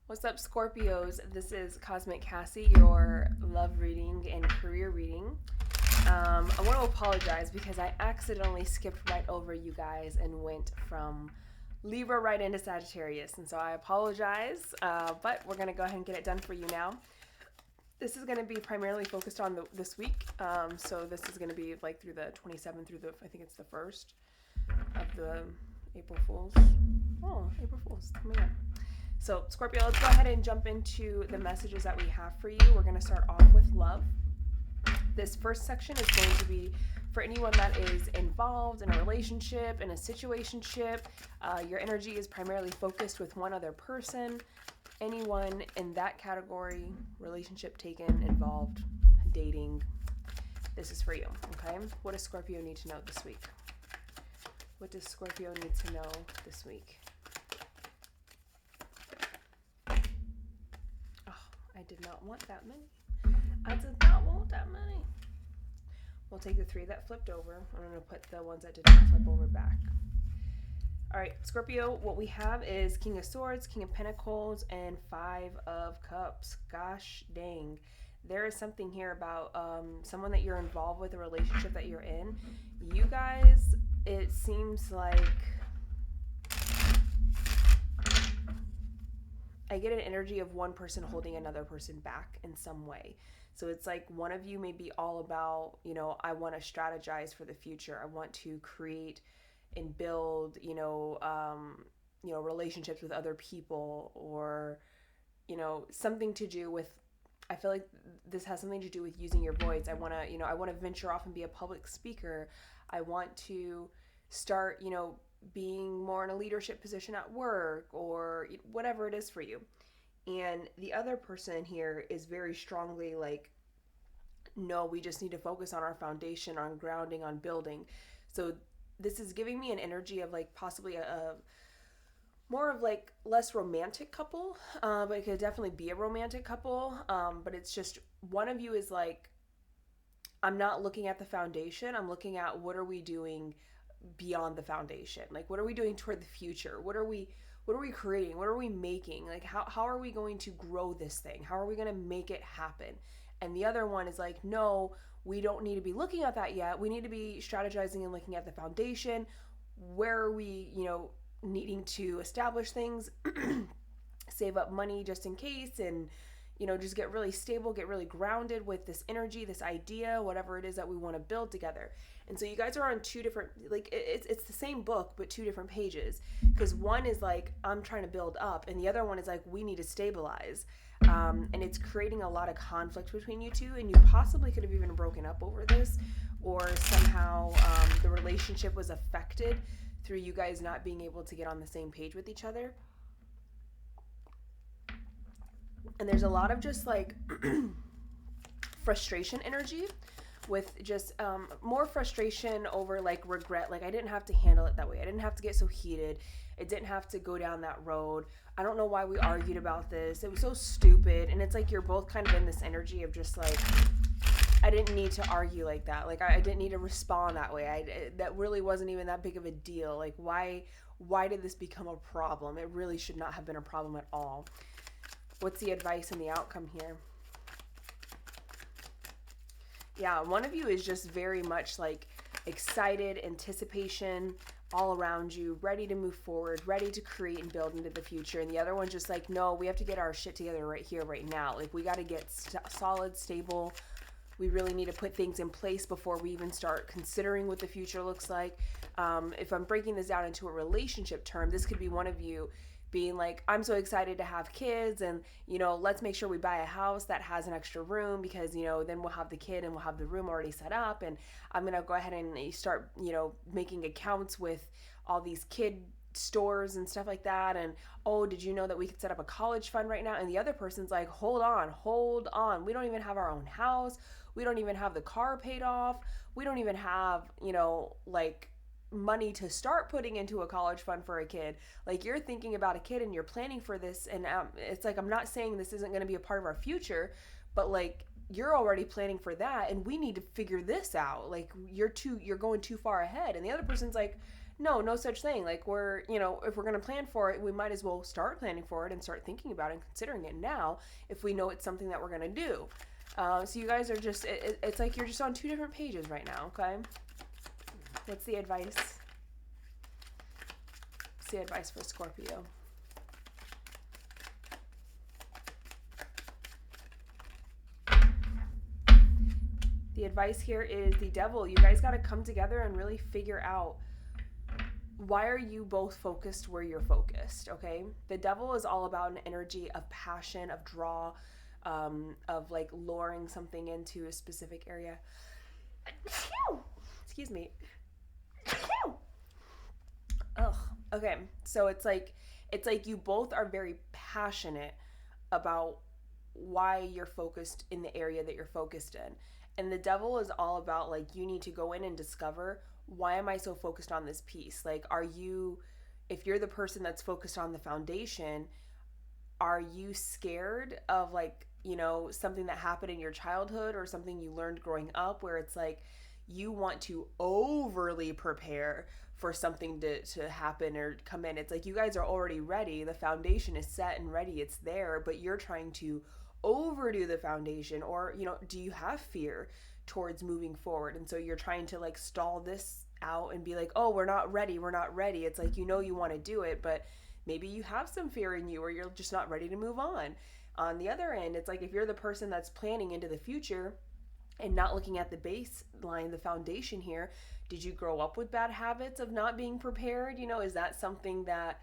What's up, Scorpios? This is Cosmic Cassie, your love reading and career reading. I want to apologize because I accidentally skipped right over you guys and went from Libra right into Sagittarius. And so I apologize, but we're going to go ahead and get it done for you now. This is going to be primarily focused on this week. So this is going to be like through the 27th through the, I think it's the 1st of the April Fools. Oh, April Fools. Coming up. So, Scorpio, let's go ahead and jump into the messages that we have for you. We're going to start off with love. This first section is going to be for anyone that is involved in a relationship, in a situationship. Your energy is primarily focused with one other person. Anyone in that category, relationship taken, involved, dating, this is for you, okay? What does Scorpio need to know this week? What does Scorpio need to know this week? I did not want that many. I did not want that many. We'll take the 3 that flipped over. I'm going to put the ones that did not flip over back. All right, Scorpio, what we have is King of Swords, King of Pentacles, and 5 of Cups. Gosh dang. There is something here about someone that you're involved with, a relationship that you're in. You guys, it seems like I get an energy of one person holding another person back in some way. So it's like one of you may be all about, I want to strategize for the future. I want to create and build, relationships with other people, or, something to do with, I feel like this has something to do with using your voice. I want to venture off and be a public speaker. I want to start, being more in a leadership position at work, or whatever it is for you. And the other person here is very strongly like, no, we just need to focus on our foundation, on grounding, on building. So this is giving me an energy of like possibly a more of like less romantic couple, but it could definitely be a romantic couple. But it's just one of you is like, I'm not looking at the foundation. I'm looking at what are we doing beyond the foundation? Like, what are we doing toward the future? What are we creating? What are we making? Like, how are we going to grow this thing? How are we going to make it happen? And the other one is like, no, we don't need to be looking at that yet. We need to be strategizing and looking at the foundation. Where are we, needing to establish things, save up money just in case, and just get really stable, get really grounded with this energy, this idea, whatever it is that we want to build together. And so you guys are on 2 different, like, it's the same book, but 2 different pages. Because one is like, I'm trying to build up, and the other one is like, we need to stabilize. And it's creating a lot of conflict between you two, and you possibly could have even broken up over this, or somehow the relationship was affected through you guys not being able to get on the same page with each other. And there's a lot of just like frustration energy, with just more frustration over like regret. Like, I didn't have to handle it that way. I didn't have to get so heated. It didn't have to go down that road. I don't know why we argued about this. It was so stupid. And it's like you're both kind of in this energy of just like, I didn't need to argue like that. Like, I didn't need to respond that way. That really wasn't even that big of a deal. Like, why did this become a problem? It really should not have been a problem at all. What's the advice and the outcome here? Yeah, one of you is just very much like excited, anticipation all around you, ready to move forward, ready to create and build into the future. And the other one's just like, no, we have to get our shit together right here, right now. Like, we got to get solid, stable. We really need to put things in place before we even start considering what the future looks like. If I'm breaking this down into a relationship term, this could be one of you being like, I'm so excited to have kids, and let's make sure we buy a house that has an extra room, because then we'll have the kid and we'll have the room already set up, and I'm gonna go ahead and start making accounts with all these kid stores and stuff like that. And oh, did you know that we could set up a college fund right now? And the other person's like, hold on, we don't even have our own house, we don't even have the car paid off, we don't even have like money to start putting into a college fund for a kid. Like, you're thinking about a kid and you're planning for this, and it's like, I'm not saying this isn't going to be a part of our future, but like, you're already planning for that, and we need to figure this out. Like, you're going too far ahead. And the other person's like, No such thing. Like, we're, if we're going to plan for it, we might as well start planning for it and start thinking about it and considering it now if we know it's something that we're going to do. So you guys are just, it's like you're just on two different pages right now, okay? What's the advice? What's the advice for Scorpio? The advice here is the Devil. You guys got to come together and really figure out, why are you both focused where you're focused, okay? The Devil is all about an energy of passion, of draw, of like luring something into a specific area. Excuse me. Ugh. Okay, so it's like you both are very passionate about why you're focused in the area that you're focused in. And the Devil is all about, like, you need to go in and discover, why am I so focused on this piece? Like, if you're the person that's focused on the foundation, are you scared of, like, something that happened in your childhood or something you learned growing up, where it's like you want to overly prepare for something to happen or come in? It's like you guys are already ready. The foundation is set and ready. It's there, but you're trying to overdo the foundation. Or, do you have fear towards moving forward? And so you're trying to, like, stall this out and be like, oh, we're not ready. It's like, you want to do it, but maybe you have some fear in you, or you're just not ready to move on. On the other end, it's like, if you're the person that's planning into the future and not looking at the baseline, the foundation here, did you grow up with bad habits of not being prepared? Is that something that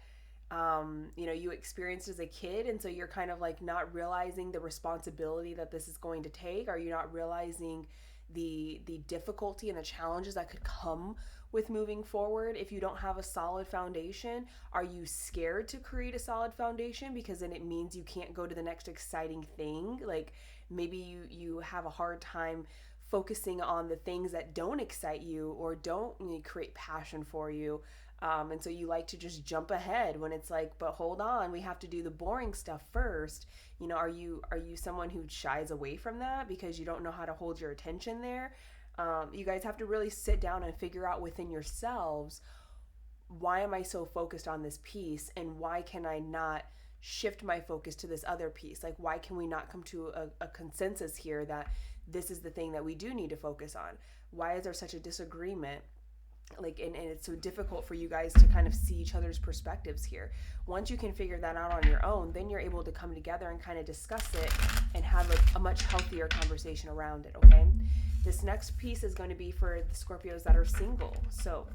you experienced as a kid, and so you're kind of like not realizing the responsibility that this is going to take? Are you not realizing the difficulty and the challenges that could come with moving forward if you don't have a solid foundation? Are you scared to create a solid foundation because then it means you can't go to the next exciting thing? Like, maybe you have a hard time focusing on the things that don't excite you or don't create passion for you. And so you like to just jump ahead when it's like, but hold on, we have to do the boring stuff first. Are you someone who shies away from that because you don't know how to hold your attention there? You guys have to really sit down and figure out within yourselves, why am I so focused on this piece, and why can I not shift my focus to this other piece? Like, why can we not come to a consensus here that this is the thing that we do need to focus on? Why is there such a disagreement? Like, and it's so difficult for you guys to kind of see each other's perspectives here. Once you can figure that out on your own, then you're able to come together and kind of discuss it and have a much healthier conversation around it, okay? This next piece is going to be for the Scorpios that are single. So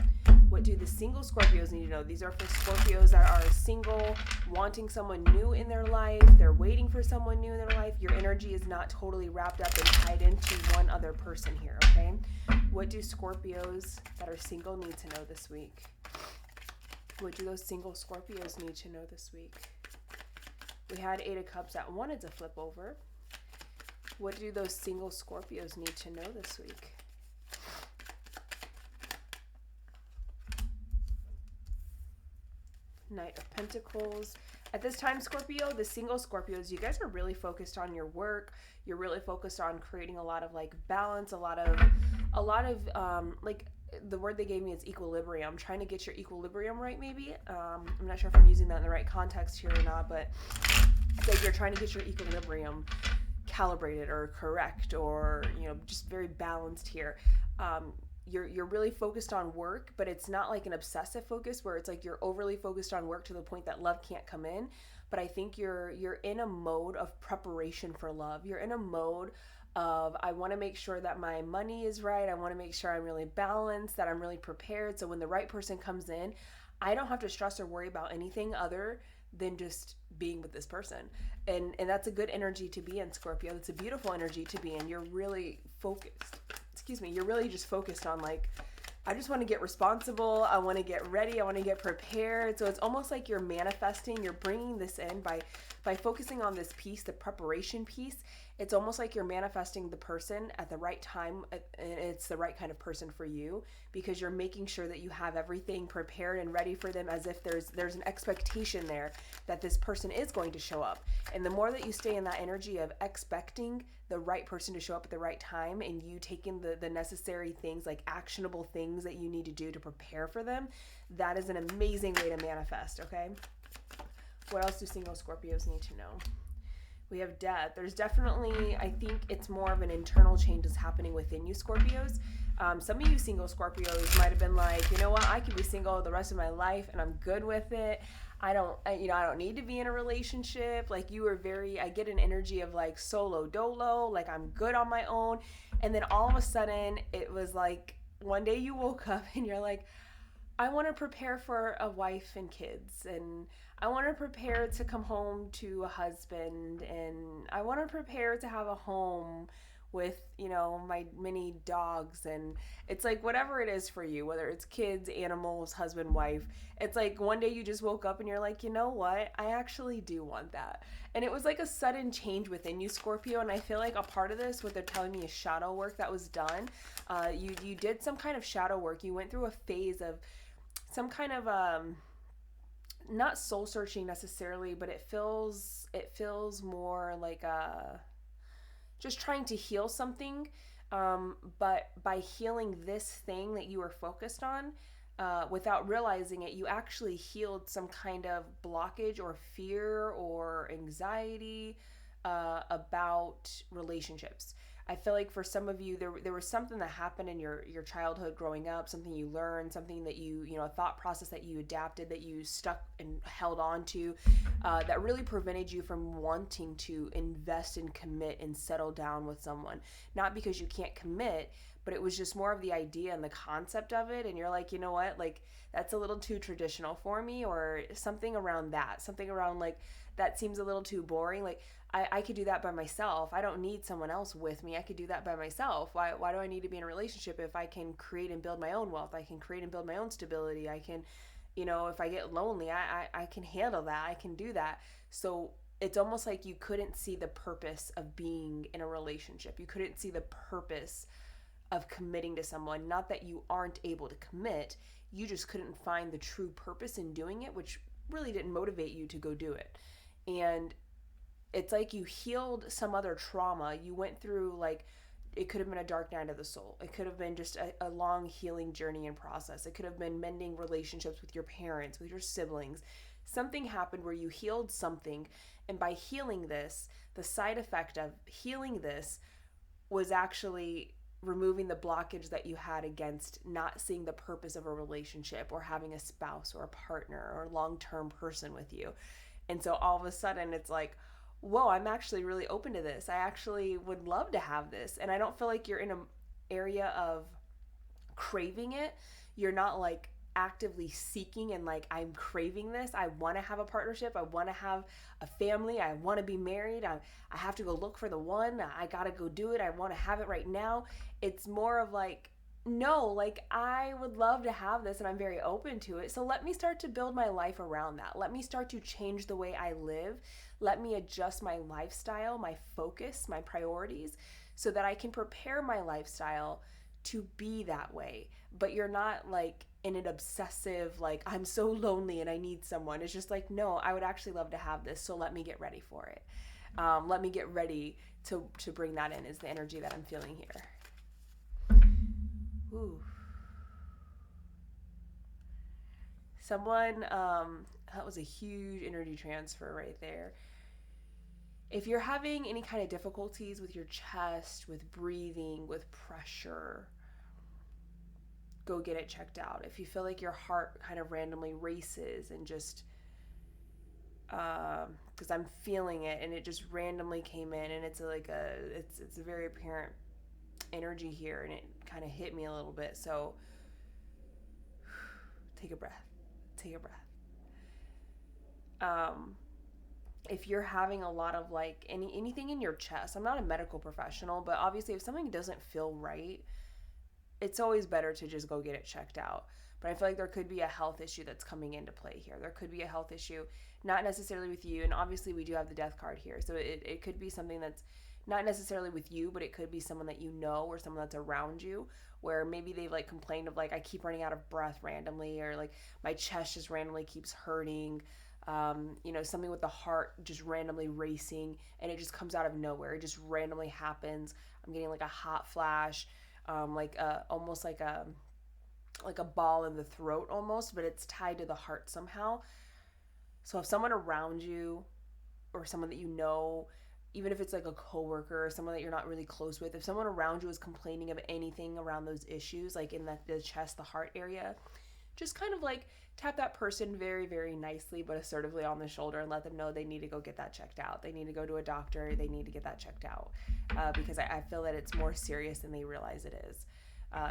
what do the single Scorpios need to know? These are for Scorpios that are single, wanting someone new in their life. They're waiting for someone new in their life. Your energy is not totally wrapped up and tied into one other person here, okay? What do Scorpios that are single need to know this week? What do those single Scorpios need to know this week? We had 8 of Cups that wanted to flip over. What do those single Scorpios need to know this week? Knight of Pentacles. At this time, Scorpio, the single Scorpios, you guys are really focused on your work. You're really focused on creating a lot of, like, balance, a lot of like, the word they gave me is equilibrium. Trying to get your equilibrium right, maybe. I'm not sure if I'm using that in the right context here or not, but it's like you're trying to get your equilibrium calibrated or correct, or just very balanced here. You're really focused on work, but it's not like an obsessive focus where it's like you're overly focused on work to the point that love can't come in. But I think you're in a mode of preparation for love. You're in a mode of, I want to make sure that my money is right. I want to make sure I'm really balanced, that I'm really prepared. So when the right person comes in, I don't have to stress or worry about anything other than just being with this person. And that's a good energy to be in, Scorpio. It's a beautiful energy to be in. You're really focused. You're really just focused on, like, I just want to get responsible. I want to get ready. I want to get prepared. So it's almost like you're manifesting. You're bringing this in by focusing on this piece, the preparation piece. It's almost like you're manifesting the person at the right time, and it's the right kind of person for you, because you're making sure that you have everything prepared and ready for them, as if there's an expectation there that this person is going to show up. And the more that you stay in that energy of expecting the right person to show up at the right time, and you taking the necessary things, like actionable things things that you need to do to prepare for them, that is an amazing way to manifest, okay? What else do single Scorpios need to know? We have death. There's definitely, I think it's more of an internal change that's happening within you, Scorpios. Some of you single Scorpios might have been like, you know what, I could be single the rest of my life and I'm good with it. I don't need to be in a relationship. Like, you are very, I get an energy of like solo dolo, like I'm good on my own. And then all of a sudden it was like, one day you woke up and you're like, I want to prepare for a wife and kids, and I want to prepare to come home to a husband, and I want to prepare to have a home with, my many dogs. And it's like, whatever it is for you, whether it's kids, animals, husband, wife, it's like one day you just woke up and you're like, you know what, I actually do want that. And it was like a sudden change within you, Scorpio. And I feel like a part of this, what they're telling me, is shadow work that was done. You did some kind of shadow work. You went through a phase of some kind of not soul searching necessarily, but it feels more like just trying to heal something. But by healing this thing that you were focused on, without realizing it, you actually healed some kind of blockage or fear or anxiety about relationships. I feel like for some of you, there was something that happened in your childhood growing up, something you learned, something that a thought process that you adapted, that you stuck and held on to, that really prevented you from wanting to invest and commit and settle down with someone. Not because you can't commit, but it was just more of the idea and the concept of it. And you're like, you know what, like, that's a little too traditional for me, or something around that, something around like, that seems a little too boring. Like, I could do that by myself. I don't need someone else with me. I could do that by myself. Why do I need to be in a relationship if I can create and build my own wealth? I can create and build my own stability. I can, if I get lonely, I can handle that. I can do that. So it's almost like you couldn't see the purpose of being in a relationship. You couldn't see the purpose of committing to someone. Not that you aren't able to commit. You just couldn't find the true purpose in doing it, which really didn't motivate you to go do it. And it's like you healed some other trauma. You went through, like, it could have been a dark night of the soul. It could have been just a long healing journey and process. It could have been mending relationships with your parents, with your siblings. Something happened where you healed something. And by healing this, the side effect of healing this was actually removing the blockage that you had against not seeing the purpose of a relationship or having a spouse or a partner or a long-term person with you. And so all of a sudden it's like, whoa, I'm actually really open to this. I actually would love to have this. And I don't feel like you're in an area of craving it. You're not like actively seeking and like, I'm craving this. I want to have a partnership. I want to have a family. I want to be married. I have to go look for the one. I got to go do it. I want to have it right now. It's more of like, no, like, I would love to have this and I'm very open to it. So let me start to build my life around that. Let me start to change the way I live. Let me adjust my lifestyle, my focus, my priorities, so that I can prepare my lifestyle to be that way. But you're not like in an obsessive, like, I'm so lonely and I need someone. It's just like, no, I would actually love to have this. So let me get ready for it. Let me get ready to bring that in, is the energy that I'm feeling here. Ooh. Someone, that was a huge energy transfer right there. If you're having any kind of difficulties with your chest, with breathing, with pressure, go get it checked out. If you feel like your heart kind of randomly races and just, because I'm feeling it and it just randomly came in, and it's like it's a very apparent energy here, and it kind of hit me a little bit. So take a breath. If you're having a lot of like anything in your chest, I'm not a medical professional, but obviously if something doesn't feel right, it's always better to just go get it checked out. But I feel like there could be a health issue that's coming into play here. There could be a health issue, not necessarily with you, and obviously we do have the death card here, so it could be something that's not necessarily with you, but it could be someone that you know or someone that's around you, where maybe they've like complained of like, I keep running out of breath randomly, or like my chest just randomly keeps hurting, something with the heart just randomly racing, and it just comes out of nowhere. It just randomly happens. I'm getting like a hot flash, almost like a like a ball in the throat almost, but it's tied to the heart somehow. So if someone around you or someone that you know, even if it's like a coworker or someone that you're not really close with, if someone around you is complaining of anything around those issues, like in the chest, the heart area, just kind of like tap that person very, very nicely but assertively on the shoulder and let them know they need to go get that checked out. They need to go to a doctor. They need to get that checked out because I feel that it's more serious than they realize it is.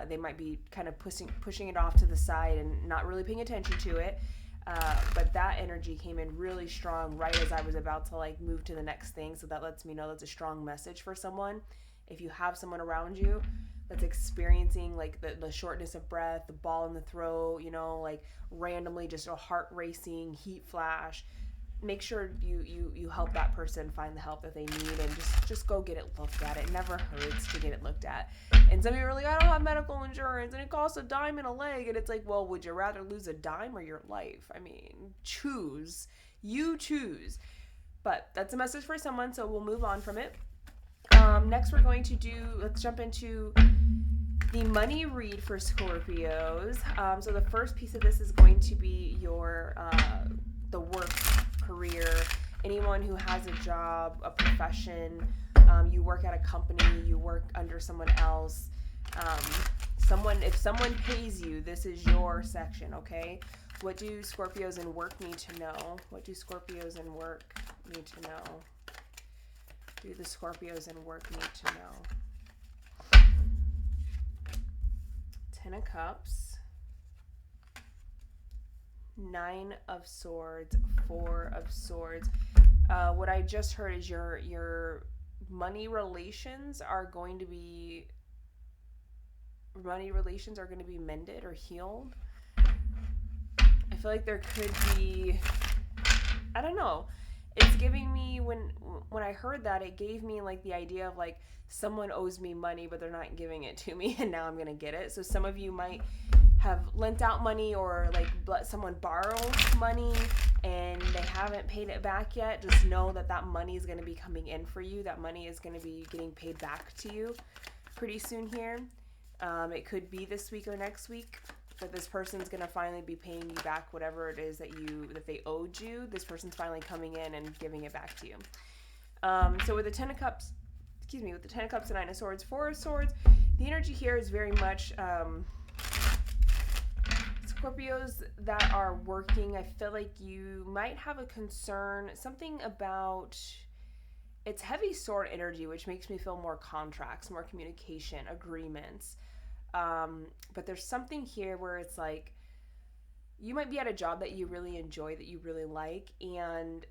They might be kind of pushing it off to the side and not really paying attention to it. But that energy came in really strong right as I was about to like move to the next thing. So that lets me know that's a strong message for someone. If you have someone around you that's experiencing like the shortness of breath, the ball in the throat, you know, like randomly just a heart racing, heat flash, make sure you help that person find the help that they need and just go get it looked at. It never hurts to get it looked at. And some people are like, I don't have medical insurance and it costs a dime and a leg. And it's like, well, would you rather lose a dime or your life? I mean, choose. You choose. But that's a message for someone, so we'll move on from it. Next we're going to let's jump into the money read for Scorpios. So the first piece of this is going to be your the work, career, anyone who has a job, a profession, you work at a company, you work under someone else, if someone pays you, this is your section, okay? What do Scorpios in work need to know? What do Scorpios in work need to know? Do the Scorpios in work need to know? 10 of Cups, 9 of Swords, 4 of Swords. What I just heard is your money relations are going to be mended or healed. I feel like there could be, I don't know. It's giving me, when I heard that, it gave me like the idea of like someone owes me money but they're not giving it to me and now I'm gonna get it. So some of you might have lent out money or like let someone borrow money and they haven't paid it back yet. Just know that money is going to be coming in for you. That money is going to be getting paid back to you pretty soon here. It could be this week or next week, but this person's going to finally be paying you back whatever it is that they owed you. This person's finally coming in and giving it back to you. So with the 10 of Cups, with the 10 of Cups and 9 of Swords, 4 of Swords, the energy here is very much Scorpios that are working. I feel like you might have a concern, something about, it's heavy sword energy, which makes me feel more contracts, more communication, agreements. But there's something here where it's like, you might be at a job that you really enjoy, that you really like, and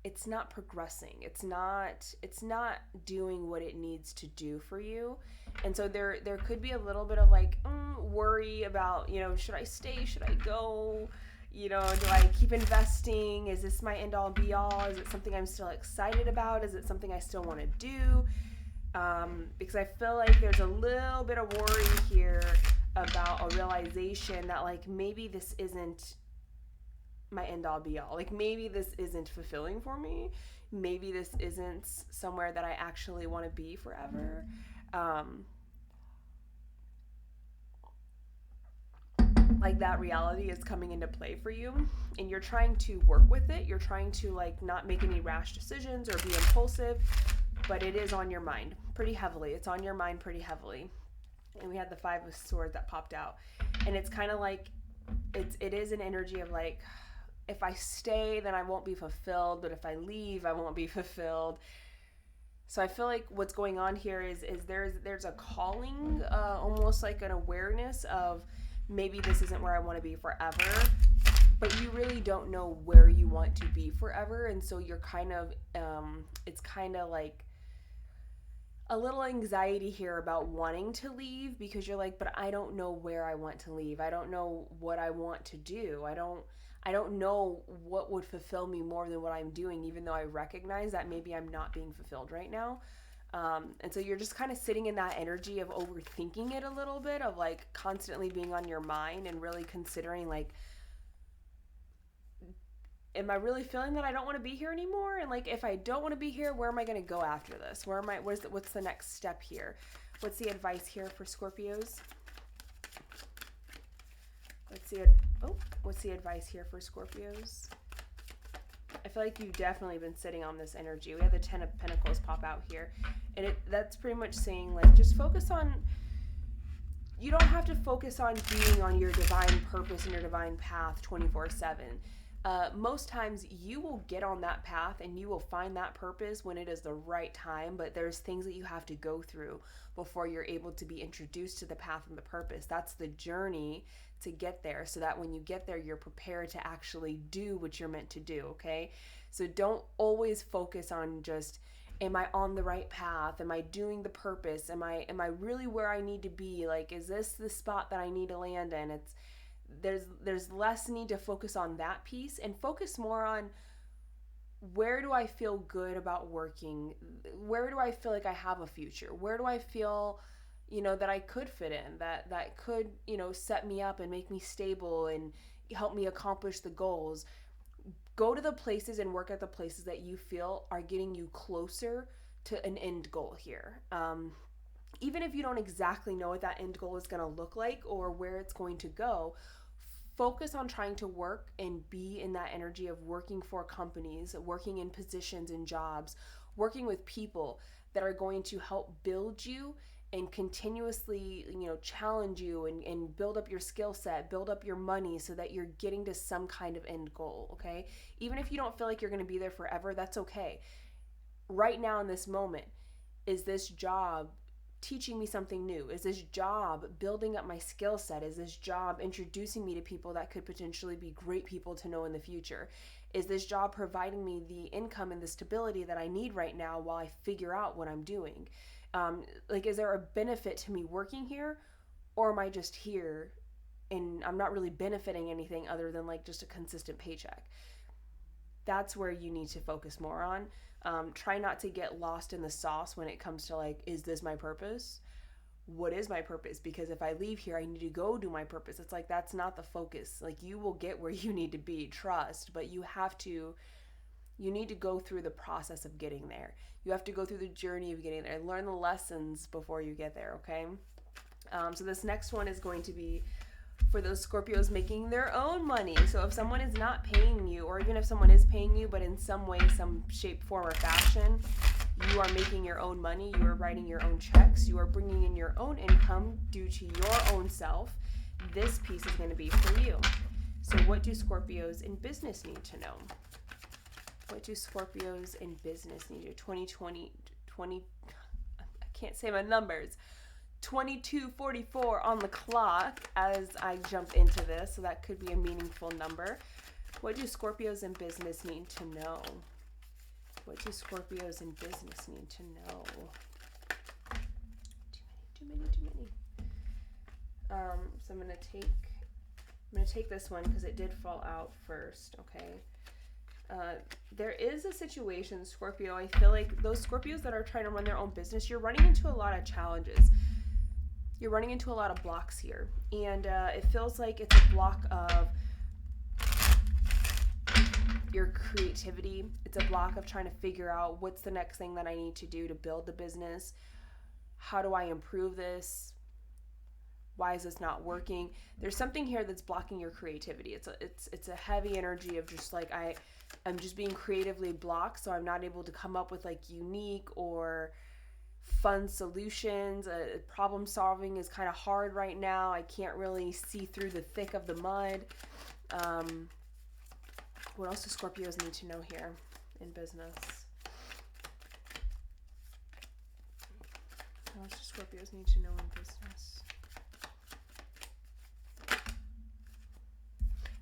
it's not progressing. It's not doing what it needs to do for you. And so there could be a little bit of like worry about, should I stay? Should I go? Do I keep investing? Is this my end all be all? Is it something I'm still excited about? Is it something I still want to do? Because I feel like there's a little bit of worry here about a realization that like maybe this isn't my end all be all. Like maybe this isn't fulfilling for me. Maybe this isn't somewhere that I actually want to be forever. Like that reality is coming into play for you and you're trying to work with it. You're trying to like not make any rash decisions or be impulsive, but it is on your mind pretty heavily. It's on your mind pretty heavily. And we had the 5 of Swords that popped out. And it's kind of like, it is an energy of like, if I stay, then I won't be fulfilled. But if I leave, I won't be fulfilled. So I feel like what's going on here is there's a calling, almost like an awareness of maybe this isn't where I want to be forever, but you really don't know where you want to be forever. And so you're kind of, it's kind of like a little anxiety here about wanting to leave because you're like, but I don't know where I want to leave. I don't know what I want to do. I don't know what would fulfill me more than what I'm doing, even though I recognize that maybe I'm not being fulfilled right now. And so you're just kind of sitting in that energy of overthinking it a little bit, of like constantly being on your mind and really considering like, am I really feeling that I don't want to be here anymore? And like, if I don't want to be here, where am I going to go after this? What's the next step here? What's the advice here for Scorpios? What's the advice here for Scorpios? I feel like you've definitely been sitting on this energy. We have the 10 of Pentacles pop out here. And that's pretty much saying, like, just focus on, you don't have to focus on being on your divine purpose and your divine path 24/7. Most times you will get on that path and you will find that purpose when it is the right time, but there's things that you have to go through before you're able to be introduced to the path and the purpose. That's the journey to get there, so that when you get there, you're prepared to actually do what you're meant to do, okay? So don't always focus on just, am I on the right path? Am I doing the purpose? Am I really where I need to be? Like, is this the spot that I need to land in? There's less need to focus on that piece and focus more on, where do I feel good about working? Where do I feel like I have a future? Where do I feel, that I could fit in, that could, set me up and make me stable and help me accomplish the goals? Go to the places and work at the places that you feel are getting you closer to an end goal here. Even if you don't exactly know what that end goal is going to look like or where it's going to go, focus on trying to work and be in that energy of working for companies, working in positions and jobs, working with people that are going to help build you and continuously, challenge you and build up your skill set, build up your money so that you're getting to some kind of end goal, okay? Even if you don't feel like you're going to be there forever, that's okay. Right now in this moment, is this job teaching me something new? Is this job building up my skill set? Is this job introducing me to people that could potentially be great people to know in the future? Is this job providing me the income and the stability that I need right now while I figure out what I'm doing? Is there a benefit to me working here, or am I just here and I'm not really benefiting anything other than like just a consistent paycheck? That's where you need to focus more on. Try not to get lost in the sauce when it comes to like, is this my purpose? What is my purpose? Because if I leave here, I need to go do my purpose. It's like, that's not the focus. Like, you will get where you need to be, trust, but you need to go through the process of getting there. You have to go through the journey of getting there. Learn the lessons before you get there, okay? So this next one is going to be for those Scorpios making their own money. So if someone is not paying you, or even if someone is paying you, but in some way, some shape, form, or fashion, you are making your own money, you are writing your own checks, you are bringing in your own income due to your own self, this piece is going to be for you. So what do Scorpios in business need to know? What do Scorpios in business need to know? 2020, I can't say my numbers. 22:44 on the clock as I jump into this, so that could be a meaningful number. What do Scorpios in business need to know? What do Scorpios in business need to know? Too many. So I'm gonna take this one because it did fall out first. Okay. There is a situation, Scorpio. I feel like those Scorpios that are trying to run their own business, you're running into a lot of challenges. You're running into a lot of blocks here. And it feels like it's a block of your creativity. It's a block of trying to figure out what's the next thing that I need to do to build the business. How do I improve this? Why is this not working? There's something here that's blocking your creativity. It's a heavy energy of just like I'm just being creatively blocked, so I'm not able to come up with like unique or fun solutions. Problem solving is kind of hard right now. I can't really see through the thick of the mud. What else do Scorpios need to know here in business? What else do Scorpios need to know in business?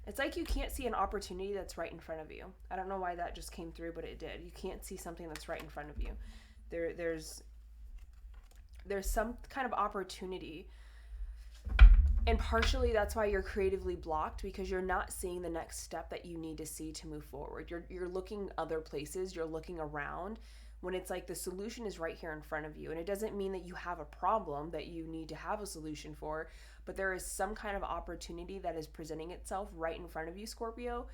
It's like you can't see an opportunity that's right in front of you. I don't know why that just came through, but it did. You can't see something that's right in front of you. There's some kind of opportunity. And partially that's why you're creatively blocked, because you're not seeing the next step that you need to see to move forward. You're looking other places, you're looking around, when it's like the solution is right here in front of you. And it doesn't mean that you have a problem that you need to have a solution for, but there is some kind of opportunity that is presenting itself right in front of you, Scorpio,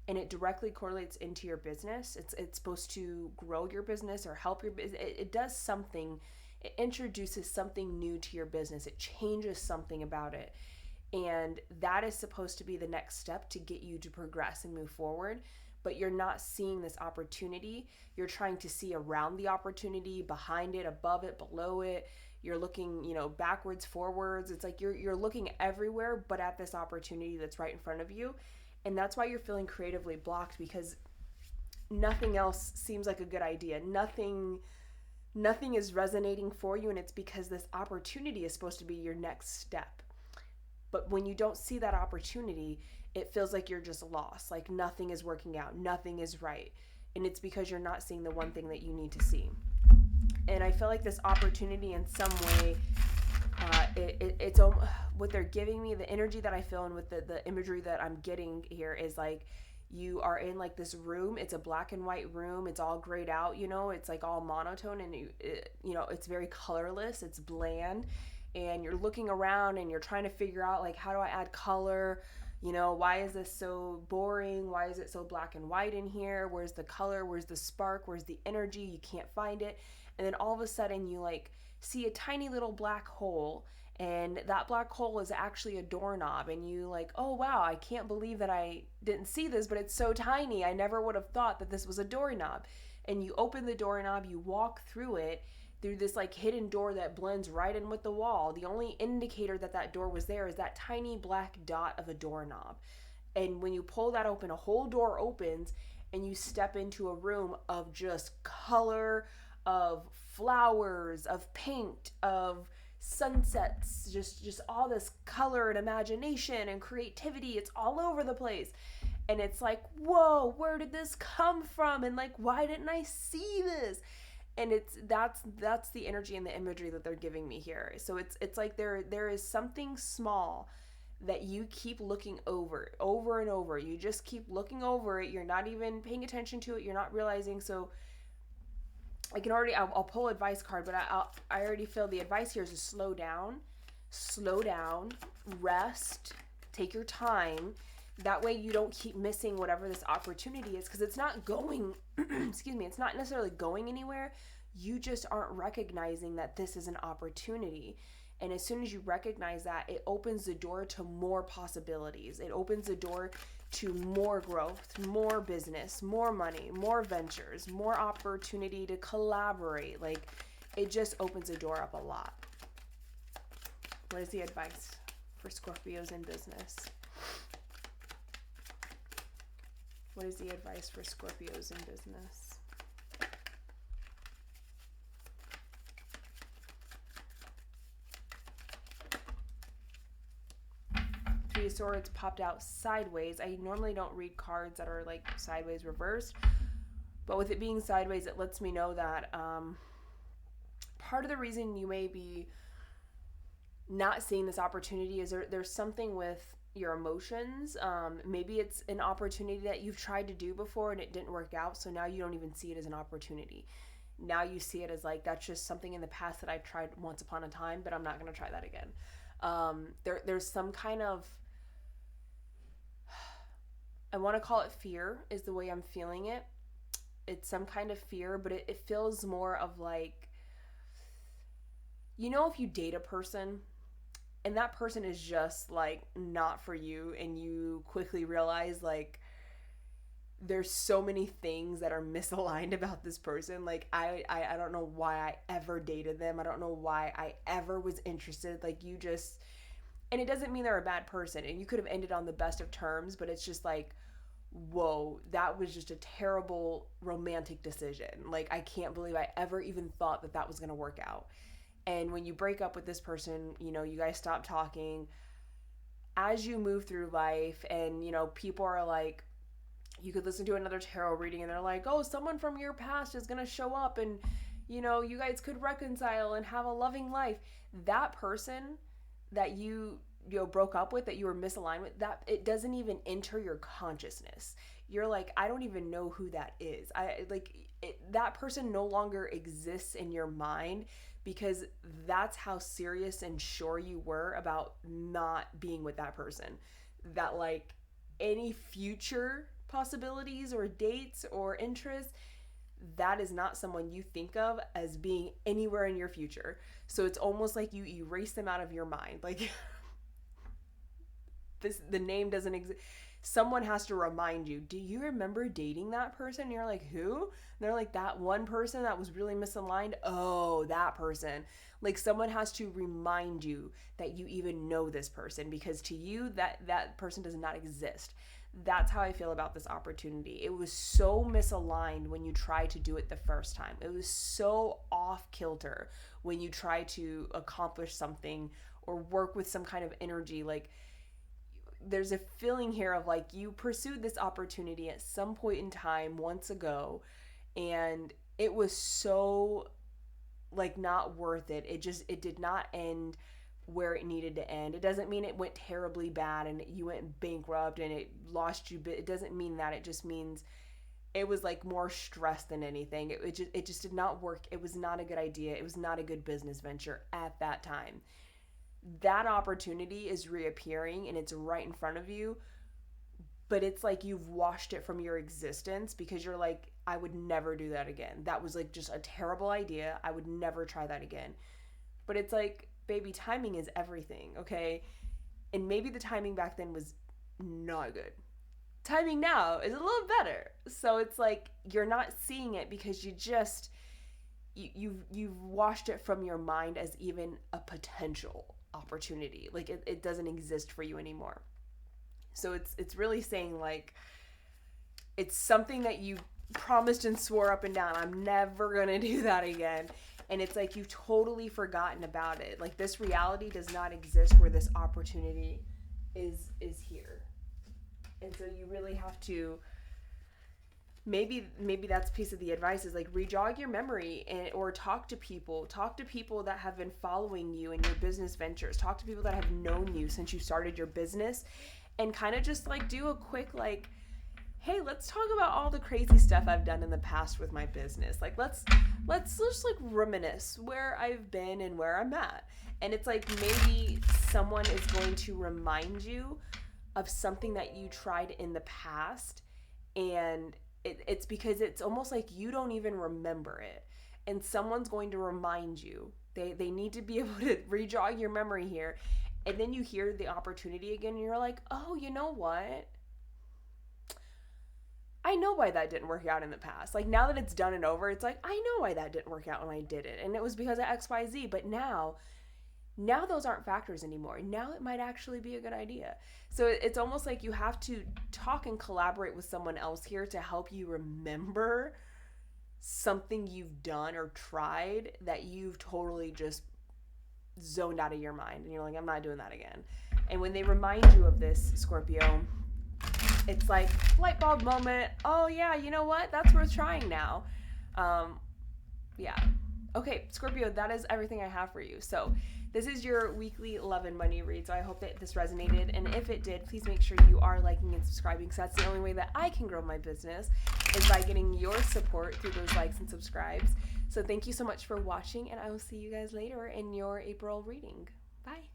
and it directly correlates into your business. It's supposed to grow your business or help your business. It does something. It introduces something new to your business. It changes something about it. And that is supposed to be the next step to get you to progress and move forward. But you're not seeing this opportunity. You're trying to see around the opportunity, behind it, above it, below it. You're looking, backwards, forwards. It's like you're looking everywhere but at this opportunity that's right in front of you. And that's why you're feeling creatively blocked, because nothing else seems like a good idea. Nothing is resonating for you, and it's because this opportunity is supposed to be your next step. But when you don't see that opportunity, it feels like you're just lost, like nothing is working out, nothing is right. And it's because you're not seeing the one thing that you need to see. And I feel like this opportunity in some way, it's what they're giving me, the energy that I feel, and with the imagery that I'm getting here is like you are in like this room. It's a black and white room. It's all grayed out, it's like all monotone, and it's very colorless. It's bland. And you're looking around and you're trying to figure out, like, how do I add color? Why is this so boring? Why is it so black and white in here? Where's the color? Where's the spark? Where's the energy? You can't find it. And then all of a sudden you like see a tiny little black hole, and that black hole is actually a doorknob, and you like, oh wow, I can't believe that I didn't see this, but it's so tiny. I never would have thought that this was a doorknob. And you open the doorknob, you walk through it, through this like hidden door that blends right in with the wall. The only indicator that that door was there is that tiny black dot of a doorknob. And when you pull that open, a whole door opens, and you step into a room of just color, of flowers, of paint, of sunsets, just all this color and imagination and creativity. It's all over the place. And it's like, whoa, where did this come from? And like, why didn't I see this? And that's the energy and the imagery that they're giving me here. So it's like there is something small that you keep looking over and over. You just keep looking over it. You're not even paying attention to it. You're not realizing. So I'll pull advice card, but I already feel the advice here is to slow down, rest, take your time. That way you don't keep missing whatever this opportunity is, because it's not going, it's not necessarily going anywhere. You just aren't recognizing that this is an opportunity. And as soon as you recognize that, it opens the door to more possibilities. It opens the door to more growth, more business, more money, more ventures, more opportunity to collaborate. Like, it just opens the door up a lot. What is the advice for Scorpios in business? What is the advice for Scorpios in business? Three of Swords popped out sideways. I normally don't read cards that are like sideways reversed, but with it being sideways, it lets me know that part of the reason you may be not seeing this opportunity is there's something with your emotions. Maybe it's an opportunity that you've tried to do before and it didn't work out, so now you don't even see it as an opportunity. Now you see it as like, that's just something in the past that I tried once upon a time, but I'm not going to try that again. There's some kind of, I want to call it fear is the way I'm feeling it. It's some kind of fear, but it feels more of like, if you date a person and that person is just like not for you, and you quickly realize like there's so many things that are misaligned about this person. Like I don't know why I ever dated them. I don't know why I ever was interested. Like and it doesn't mean they're a bad person, and you could have ended on the best of terms, but it's just like, whoa, that was just a terrible romantic decision. Like, I can't believe I ever even thought that was going to work out. And when you break up with this person, you guys stop talking. As you move through life, and, people are like, you could listen to another tarot reading and they're like, oh, someone from your past is going to show up, and, you guys could reconcile and have a loving life. That person that you broke up with, that you were misaligned with, that it doesn't even enter your consciousness. You're like, I don't even know who that is. That person no longer exists in your mind, because that's how serious and sure you were about not being with that person. That like any future possibilities or dates or interests, that is not someone you think of as being anywhere in your future. So it's almost like you erase them out of your mind. Like, the name doesn't exist. Someone has to remind you, do you remember dating that person? And you're like, who? And they're like, that one person that was really misaligned. Oh, that person. Like, someone has to remind you that you even know this person, because to you, that person does not exist. That's how I feel about this opportunity. It was so misaligned when you try to do it the first time. It was so off kilter when you try to accomplish something or work with some kind of energy. Like, there's a feeling here of like, you pursued this opportunity at some point in time once ago, and it was so like not worth it. It did not end where it needed to end. It doesn't mean it went terribly bad and you went bankrupt and it lost you, but it doesn't mean that. It just means it was like more stress than anything. It just did not work. It was not a good idea. It was not a good business venture at that time. That opportunity is reappearing and it's right in front of you, but it's like you've washed it from your existence because you're like, I would never do that again. That was like just a terrible idea. I would never try that again. But it's like, baby, timing is everything, okay? And maybe the timing back then was not good. Timing now is a little better. So it's like, you're not seeing it because you've washed it from your mind as even a potential opportunity. Like it doesn't exist for you anymore. So it's really saying like, it's something that you promised and swore up and down, I'm never gonna do that again. And it's like you've totally forgotten about it. Like, this reality does not exist where this opportunity is here. And so you really have to, maybe that's a piece of the advice, is like, rejog your memory or talk to people that have been following you in your business ventures. Talk to people that have known you since you started your business, and kind of just like do a quick like, hey, let's talk about all the crazy stuff I've done in the past with my business. Like, let's just like reminisce where I've been and where I'm at. And it's like, maybe someone is going to remind you of something that you tried in the past, and it's because it's almost like you don't even remember it, and someone's going to remind you. They need to be able to rejog your memory here, and then you hear the opportunity again and you're like, oh, you know what? I know why that didn't work out in the past. Like, now that it's done and over, it's like, I know why that didn't work out when I did it, and it was because of XYZ. But now those aren't factors anymore. Now it might actually be a good idea. So it's almost like you have to talk and collaborate with someone else here to help you remember something you've done or tried that you've totally just zoned out of your mind. And you're like, I'm not doing that again. And when they remind you of this, Scorpio, it's like light bulb moment. Oh yeah, you know what? That's worth trying now. Yeah. Okay, Scorpio, that is everything I have for you. So this is your weekly love and money read. So I hope that this resonated. And if it did, please make sure you are liking and subscribing, because that's the only way that I can grow my business, is by getting your support through those likes and subscribes. So thank you so much for watching, and I will see you guys later in your April reading. Bye.